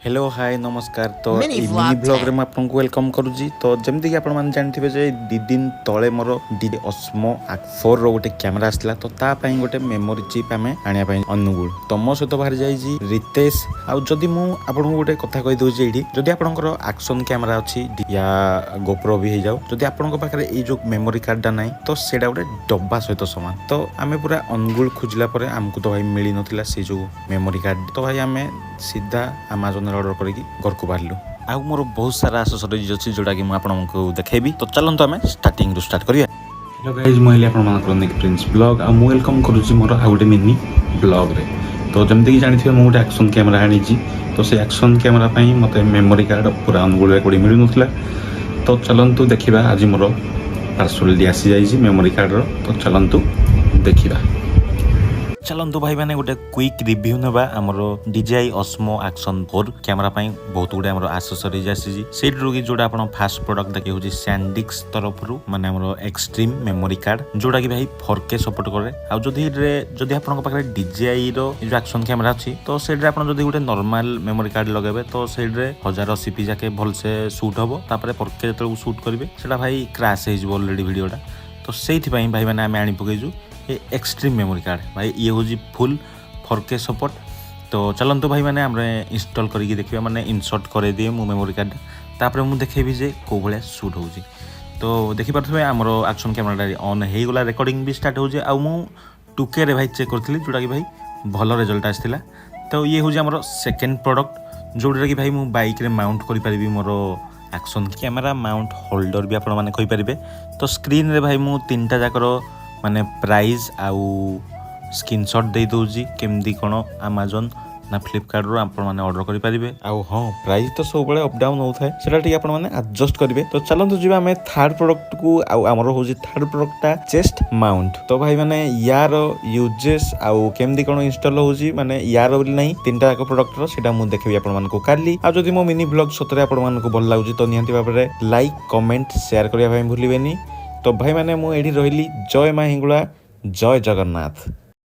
Hello hi नमस्कार। तो mini mini vlog blog रे 10 मैं आपको वेलकम करूजी। तो जमती कि आपण माने जानथिबे जे 2 दिन तळे मोर DJI Osmo 4 रो गोटे कैमरा आसला। तो ता पई गोटे मेमोरी चिप आमे आनिया पई अनुगुल तो मो सहित बाहर जाईजी रितेश। आ जदी मु आपन गोटे कथा कहि दउ जे एठी जदी आपनकर एक्शन कैमरा अछि या गोप्रो भी हे जाउ, जदी आपन को पाखरे ए जो मेमोरी कार्ड डा नाही तो सेडा गोटे डब्बा सहित समान। तो आमे पूरा अनुगुल खुजला परे हमकु तो भाई मिली नथिला से जो मेमोरी कार्ड। तो भाई आमे सीधा अमेज़न ऑर्डर करके घर को बाहरलु। आउ मोर बहुत सारा एक्सेसरीज अछि जोटा कि मु आपनको देखेबी। तो चलंतु आमे स्टार्टिंग रु स्टार्ट करिया। हेलो गाइस, मोहिले आपण मानकर नेक प्रिंस ब्लॉग आ मु वेलकम करूची मोर आ गोटे मिनी ब्लॉग रे। तो जमते कि जानिथिबे मु गोटे एक्शन कैमरा आनिची। तो से एक्शन कैमरा पई मते मेमोरी कार्ड पूरा अनुगुल रे कोडी मिलु नथला। तो चलंतु देखिबा आज मोर पार्सल दी आसी जाईची मेमोरी कार्ड रो। तो चलंतु देखिबा। चलंतु भाई माने गोटे क्विक रिव्यू नेबा हमर DJI Osmo Action 4 कैमरा पई बहुत गुडे हमर एक्सेसरीज आसी सेट रुगी जोडा आपण फास्ट प्रोडक्ट देखि होची सैंडिक्स तरफरु माने हमर एक्सट्रीम मेमोरी कार्ड जोडा कि भाई 4K सपोर्ट करे। आ जदी आपण पाखरे DJI रो जो एक्शन कैमरा अछि तो सेट रे आपण जदी गोटे नॉर्मल मेमोरी कार्ड लगाबे तो सेट रे 1080p जाके भल से शूट हबो। तापरे 4K जतल शूट करिवे सेटा भाई क्रैश हे जिवो ऑलरेडी वीडियोटा। तो सेथि पई भाई माने आमे आनी पकेजु एक्सट्रीम मेमोरी कार्ड। भाई ये हूँ फुल 4K सपोर्ट। तो चलंतु भाई मैंने हमरे इंस्टॉल करके देखिए माने इंसर्ट करे दिए मु मेमोरी कार्ड तापर मु देखेबी जे को भले शूट होउची। तो देखि पारथबे हमरो एक्शन कैमरा ऑन हे गला रिकॉर्डिंग भी स्टार्ट होउची। आ मु 2K रे भाई चेक करथली जोटा कि भाई भलो रिजल्ट आस्थिला। तो ये हूँ हमरो सेकंड प्रोडक्ट जोटा कि भाई मु बाइक रे माउंट करि परिबी मोरो एक्शन कैमरा माउंट होल्डर भी आपण माने कहि परिबे। तो स्क्रीन रे भाई मु तीनटा जाकर माने प्राइस आउ स्क्रीनशॉट दे दोजी केमदी कोन अमेज़न ना फ्लिपकार्ट रो आपण माने ऑर्डर करि परिबे। आउ हां प्राइस तो सब बळे अप डाउन होथाय सेटा टी आपण माने एडजस्ट करिवे। तो चलंतु जिबा हमें थर्ड प्रोडक्ट को आउ हमरो होजी थर्ड प्रोडक्टटा चेस्ट माउंट। तो भाई माने यार यूजेस आउ केमदी कोन इंस्टॉल होजी माने यार बोली नहीं तीनटा का प्रोडक्ट रो सेटा मु देखबी आपण मान को काली। आ जदी मो मिनी ब्लॉग सतरे आपण मान को भल लागुजी तो निहंती बाबरे लाइक कमेंट शेयर करिया भाई भूलिबेनी। तो भाई माने मु एडी रहिली जय मां हिंगुला जय जगन्नाथ।